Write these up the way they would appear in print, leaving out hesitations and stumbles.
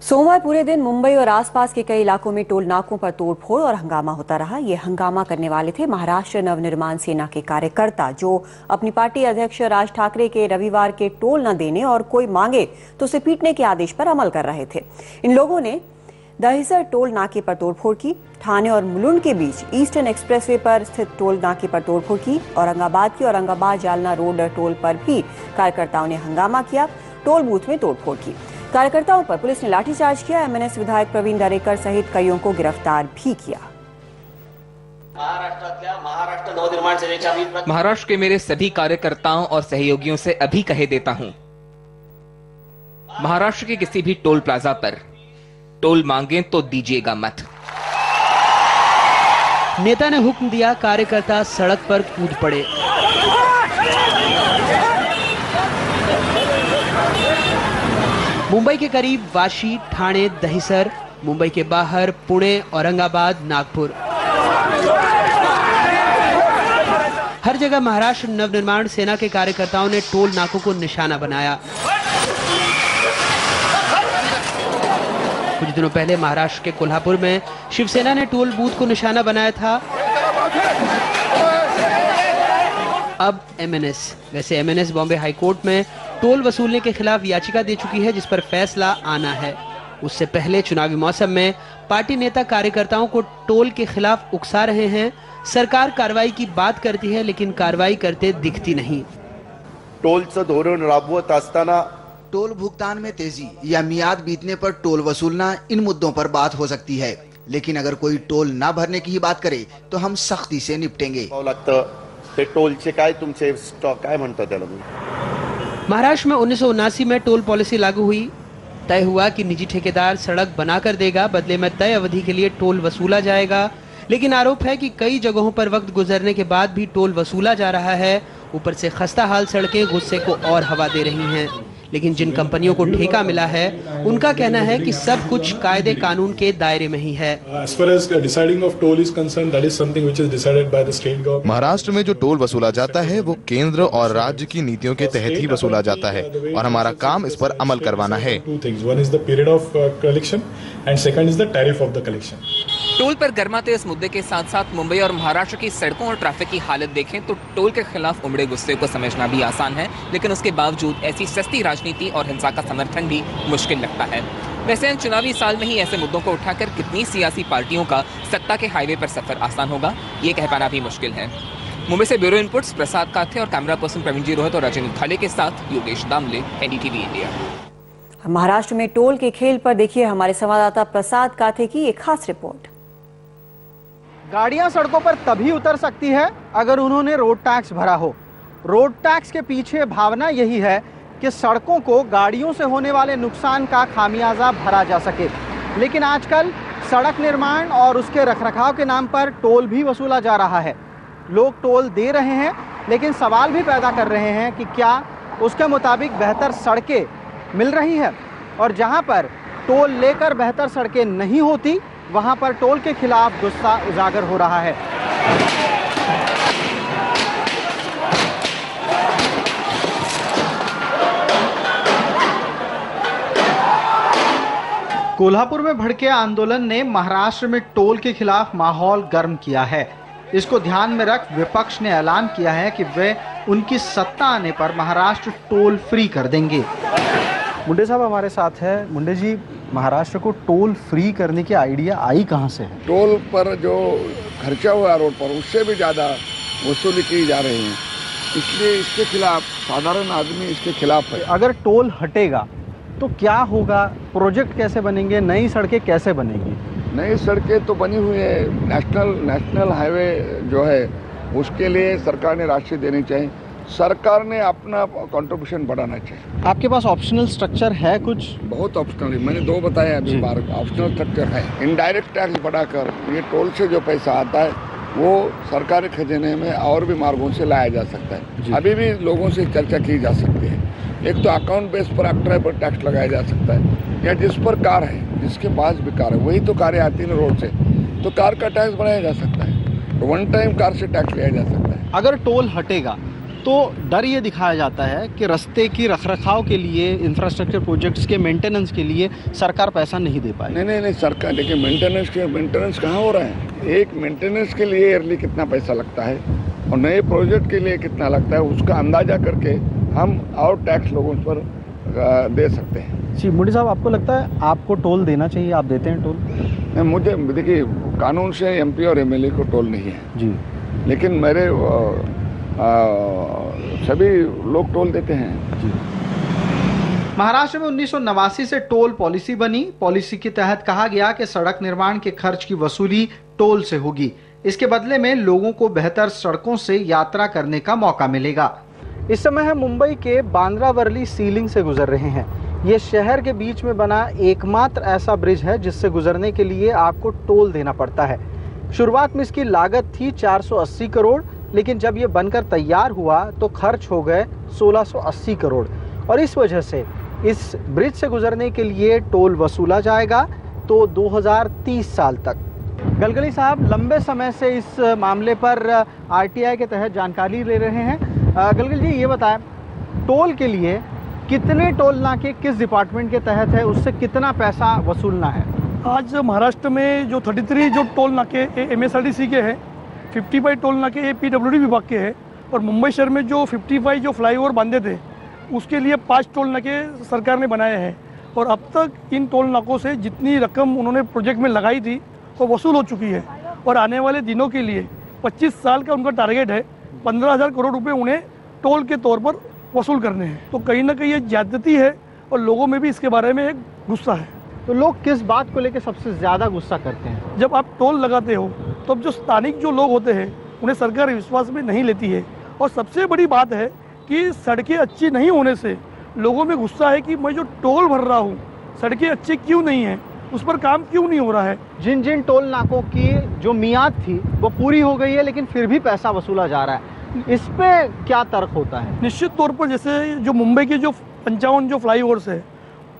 सोमवार पूरे दिन मुंबई और आसपास के कई इलाकों में टोल नाकों पर तोड़फोड़ और हंगामा होता रहा। ये हंगामा करने वाले थे महाराष्ट्र नवनिर्माण सेना के कार्यकर्ता, जो अपनी पार्टी अध्यक्ष राज ठाकरे के रविवार के टोल न देने और कोई मांगे तो उसे पीटने के आदेश पर अमल कर रहे थे। इन लोगों ने दहिसर टोल नाके पर तोड़फोड़ की, ठाणे और मुलुंड के बीच ईस्टर्न एक्सप्रेसवे पर स्थित टोल नाके पर तोड़फोड़ की, औरंगाबाद जालना रोड टोल पर भी कार्यकर्ताओं ने हंगामा किया, टोल बूथ में तोड़फोड़ की। कार्यकर्ताओं पर पुलिस ने लाठीचार्ज किया। एमएनएस विधायक प्रवीण दरेकर सहित कईयों को गिरफ्तार भी किया। महाराष्ट्र के मेरे सभी कार्यकर्ताओं और सहयोगियों से अभी कहे देता हूं, महाराष्ट्र के किसी भी टोल प्लाजा पर टोल मांगे तो दीजिएगा मत। नेता ने हुक्म दिया, कार्यकर्ता सड़क पर कूद पड़े। मुंबई के करीब वाशी, ठाणे, दहिसर, मुंबई के बाहर पुणे, औरंगाबाद, नागपुर, हर जगह महाराष्ट्र नवनिर्माण सेना के कार्यकर्ताओं ने टोल नाकों को निशाना बनाया। कुछ दिनों पहले महाराष्ट्र के कोल्हापुर में शिवसेना ने टोल बूथ को निशाना बनाया था। अब एमएनएस, वैसे एमएनएस बॉम्बे हाईकोर्ट में टोल वसूलने के खिलाफ याचिका दे चुकी है, जिस पर फैसला आना है। उससे पहले चुनावी मौसम में पार्टी नेता कार्यकर्ताओं को टोल के खिलाफ उकसा रहे हैं। सरकार कार्रवाई की बात करती है, लेकिन कार्रवाई करते दिखती नहीं। टोलचं धोरण राबवत असताना टोल भुगतान में तेजी या मियाद बीतने पर टोल वसूलना, इन मुद्दों पर बात हो सकती है, लेकिन अगर कोई टोल ना भरने की ही बात करे तो हम सख्ती से निपटेंगे। टोलचे काय तुमचे काय म्हणतात त्याला? महाराष्ट्र में 1979 में टोल पॉलिसी लागू हुई। तय हुआ कि निजी ठेकेदार सड़क बनाकर देगा, बदले में तय अवधि के लिए टोल वसूला जाएगा। लेकिन आरोप है कि कई जगहों पर वक्त गुजरने के बाद भी टोल वसूला जा रहा है। ऊपर से खस्ता हाल सड़कें गुस्से को और हवा दे रही हैं। लेकिन जिन कंपनियों को ठेका मिला है, उनका कहना है कि सब कुछ कायदे कानून के दायरे में ही है। महाराष्ट्र में जो टोल वसूला जाता है वो केंद्र और राज्य की नीतियों के तहत ही वसूला जाता है और हमारा काम इस पर अमल करवाना है। टोल पर गरमाते इस मुद्दे के साथ साथ मुंबई और महाराष्ट्र की सड़कों और ट्रैफिक की हालत देखें तो टोल के खिलाफ उमड़े गुस्से को समझना भी आसान है, लेकिन उसके बावजूद ऐसी सस्ती राजनीति और हिंसा का समर्थन भी मुश्किल लगता है। वैसे इन चुनावी साल में ही ऐसे मुद्दों को उठाकर कितनी सियासी पार्टियों का सत्ता के हाईवे पर सफर आसान होगा, ये कह पाना भी मुश्किल है। मुंबई से ब्यूरो इनपुट्स प्रसाद काथे और कैमरा पर्सन प्रवीण जी रोहित और राजेंद्र थाले के साथ योगेश दामले, एनडीटीवी इंडिया। महाराष्ट्र में टोल के खेल पर देखिए हमारे संवाददाता प्रसाद काथे की एक खास रिपोर्ट। गाड़ियां सड़कों पर तभी उतर सकती है अगर उन्होंने रोड टैक्स भरा हो। रोड टैक्स के पीछे भावना यही है कि सड़कों को गाड़ियों से होने वाले नुकसान का खामियाजा भरा जा सके। लेकिन आजकल सड़क निर्माण और उसके रखरखाव के नाम पर टोल भी वसूला जा रहा है। लोग टोल दे रहे हैं, लेकिन सवाल भी पैदा कर रहे हैं कि क्या उसके मुताबिक बेहतर सड़कें मिल रही है, और जहां पर टोल लेकर बेहतर सड़कें नहीं होती, वहां पर टोल के खिलाफ गुस्सा उजागर हो रहा है। कोल्हापुर में भड़के आंदोलन ने महाराष्ट्र में टोल के खिलाफ माहौल गर्म किया है। इसको ध्यान में रख विपक्ष ने ऐलान किया है कि वे उनकी सत्ता आने पर महाराष्ट्र टोल फ्री कर देंगे। मुंडे साहब हमारे साथ है। मुंडे जी, महाराष्ट्र को टोल फ्री करने की आइडिया आई कहां से है? टोल पर जो खर्चा हुआ रोड पर उससे भी ज़्यादा वसूली की जा रही है, इसलिए इसके खिलाफ साधारण आदमी इसके खिलाफ है। अगर टोल हटेगा तो क्या होगा? प्रोजेक्ट कैसे बनेंगे? नई सड़कें कैसे बनेंगी? नई सड़कें तो बनी हुई है। नेशनल हाईवे जो है उसके लिए सरकार ने राशि देनी चाहिए। सरकार ने अपना कंट्रीब्यूशन बढ़ाना चाहिए। आपके पास ऑप्शनल स्ट्रक्चर है कुछ? बहुत ऑप्शनल है, मैंने दो बताए अभी बार। ऑप्शनल स्ट्रक्चर है, इनडायरेक्ट टैक्स बढ़ाकर ये टोल से जो पैसा आता है वो सरकारी खजाने में और भी मार्गों से लाया जा सकता है। अभी भी लोगों से चर्चा की जा सकती है। एक तो अकाउंट बेस पर ऑक्ट्राई पर टैक्स लगाया जा सकता है, या जिस पर कार है, जिसके पास भी कार है, वही तो कारें आती है रोड से, तो कार का टैक्स बढ़ाया जा सकता है। वन टाइम कार से टैक्स लिया जा सकता है। अगर टोल हटेगा तो डर ये दिखाया जाता है कि रास्ते की रखरखाव के लिए, इंफ्रास्ट्रक्चर प्रोजेक्ट्स के मेंटेनेंस के लिए सरकार पैसा नहीं दे पाई। नहीं, सरकार देखिए मेंटेनेंस कहाँ हो रहा है। एक मेंटेनेंस के लिए ईयरली कितना पैसा लगता है और नए प्रोजेक्ट के लिए कितना लगता है, उसका अंदाजा करके हम और टैक्स लोगों पर दे सकते हैं। जी मुंडी साहब, आपको लगता है आपको टोल देना चाहिए? आप देते हैं टोल? नहीं, मुझे देखिए कानून से एमपी और एमएलए को टोल नहीं है जी, लेकिन मेरे सभी लोग टोल देते हैं जी। महाराष्ट्र में 1989 से टोल पॉलिसी बनी। पॉलिसी के तहत कहा गया कि सड़क निर्माण के खर्च की वसूली टोल से होगी। इसके बदले में लोगों को बेहतर सड़कों से यात्रा करने का मौका मिलेगा। इस समय हम मुंबई के बांद्रा वर्ली सीलिंग से गुजर रहे हैं। ये शहर के बीच में बना एकमात्र ऐसा ब्रिज है जिससे गुजरने के लिए आपको टोल देना पड़ता है। शुरुआत में इसकी लागत थी 480 करोड़, लेकिन जब ये बनकर तैयार हुआ तो खर्च हो गए 1680 करोड़। और इस वजह से इस ब्रिज से गुजरने के लिए टोल वसूला जाएगा तो 2030 साल तक। गलगली साहब लंबे समय से इस मामले पर आरटीआई के तहत जानकारी ले रहे हैं। गलगली जी, ये बताएं, टोल के लिए कितने टोल नाके किस डिपार्टमेंट के तहत है, उससे कितना पैसा वसूलना है? आज महाराष्ट्र में जो 33 जो टोल नाके MSRTC के हैं, 55 टोल नाके PWD विभाग के हैं और मुंबई शहर में जो 55 जो फ्लाईओवर बांधे थे उसके लिए 5 टोल नाके सरकार ने बनाए हैं। और अब तक इन टोल नाकों से जितनी रकम उन्होंने प्रोजेक्ट में लगाई थी वो वसूल हो चुकी है और आने वाले दिनों के लिए 25 साल का उनका टारगेट है। 15,000 करोड़ रुपए उन्हें टोल के तौर पर वसूल करने हैं। तो कहीं ना कहीं ये ज्यादती है और लोगों में भी इसके बारे में एक गुस्सा है। तो लोग किस बात को लेकर सबसे ज़्यादा गुस्सा करते हैं? जब आप टोल लगाते हो तो अब जो स्थानिक जो लोग होते हैं उन्हें सरकार विश्वास में नहीं लेती है। और सबसे बड़ी बात है कि सड़कें अच्छी नहीं होने से लोगों में गुस्सा है कि मैं जो टोल भर रहा हूँ सड़कें अच्छी क्यों नहीं हैं, उस पर काम क्यों नहीं हो रहा है। जिन जिन टोल नाकों की जो मियाद थी वो पूरी हो गई है लेकिन फिर भी पैसा वसूला जा रहा है, इस पे क्या तर्क होता है? निश्चित तौर पर जैसे जो मुंबई के जो 55 जो फ्लाईओवर्स है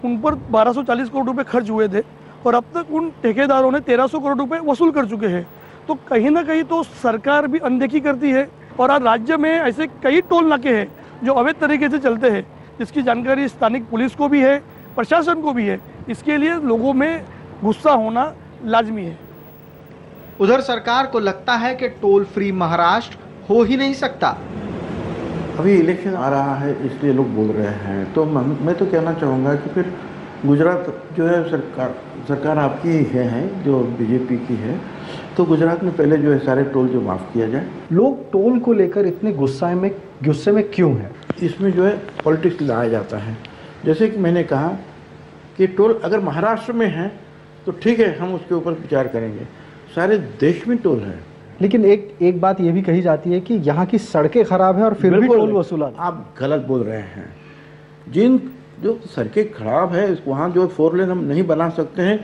उन पर 1240 करोड़ रुपए खर्च हुए थे और अब तक उन ठेकेदारों ने 1300 करोड़ रुपए वसूल कर चुके हैं। तो कहीं ना कहीं तो सरकार भी अनदेखी करती है और आज राज्य में ऐसे कई टोल नाके हैं जो अवैध तरीके से चलते हैं, जिसकी जानकारी स्थानिक पुलिस को भी है, प्रशासन को भी है। इसके लिए लोगों में गुस्सा होना लाजमी है। उधर सरकार को लगता है कि टोल फ्री महाराष्ट्र हो ही नहीं सकता। अभी इलेक्शन आ रहा है इसलिए लोग बोल रहे हैं। तो मैं तो कहना चाहूँगा कि फिर गुजरात जो है सरकार आपकी ही है जो बीजेपी की है, तो गुजरात में पहले जो है सारे टोल जो माफ़ किया जाए। लोग टोल को लेकर इतने गुस्से में क्यों है? इसमें जो है पॉलिटिक्स लाया जाता है। जैसे कि मैंने कहा कि टोल अगर महाराष्ट्र में है तो ठीक है, हम उसके ऊपर विचार करेंगे। सारे देश में टोल है, लेकिन एक बात ये भी कही जाती है कि यहाँ की सड़कें खराब है और फिर भी टोल वसूला। आप गलत बोल रहे हैं। जिन जो सड़कें खराब है वहाँ जो 4 लेन हम नहीं बना सकते हैं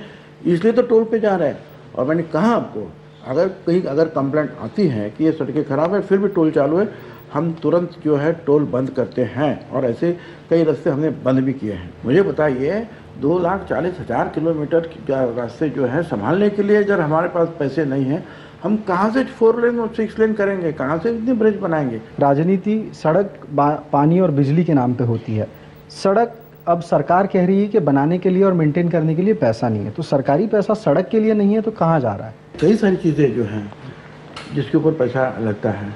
इसलिए तो टोल पे जा रहे हैं। और मैंने कहा आपको अगर कंप्लेंट आती है कि ये सड़कें खराब है फिर भी टोल चालू है, हम तुरंत जो है टोल बंद करते हैं। और ऐसे कई रास्ते हमने बंद भी किए हैं। मुझे बताइए 2,40,000 किलोमीटर रास्ते जो है संभालने के लिए अगर हमारे पास पैसे नहीं हैं, हम कहाँ से 4 लेन और 6 लेन करेंगे, कहाँ से इतनी ब्रिज बनाएंगे? राजनीति सड़क पानी और बिजली के नाम पे होती है। सड़क अब सरकार कह रही है कि बनाने के लिए और मेंटेन करने के लिए पैसा नहीं है, तो सरकारी पैसा सड़क के लिए नहीं है तो कहाँ जा रहा है? कई सारी चीज़ें जो हैं जिसके ऊपर पैसा लगता है।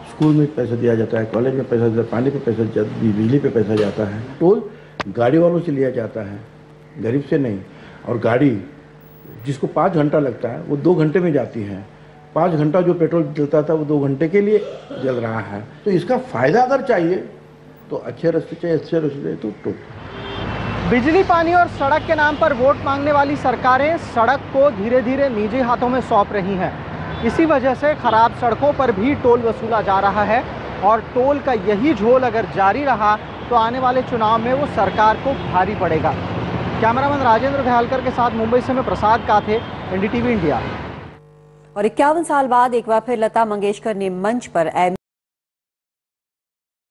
स्कूल में पैसा दिया जाता है, कॉलेज में पैसा जाता है, पानी पे पैसा जाता है, बिजली पे पैसा जाता है। टोल गाड़ी वालों से लिया जाता है, गरीब से नहीं। और गाड़ी जिसको 5 घंटा लगता है वो 2 घंटे में जाती है। 5 घंटा जो पेट्रोल जलता था वो 2 घंटे के लिए जल रहा है। तो इसका फ़ायदा अगर चाहिए तो अच्छे रास्ते चाहिए, अच्छे रास्ते तो टोल। बिजली, पानी और सड़क के नाम पर वोट मांगने वाली सरकारें सड़क को धीरे धीरे निजी हाथों में सौंप रही हैं। इसी वजह से खराब सड़कों पर भी टोल वसूला जा रहा है और टोल का यही झोल अगर जारी रहा तो आने वाले चुनाव में वो सरकार को भारी पड़ेगा। कैमरामैन राजेंद्र घालकर के साथ मुंबई से मैं प्रसाद काथे, NDTV इंडिया। और 51 साल बाद एक बार फिर लता मंगेशकर ने मंच पर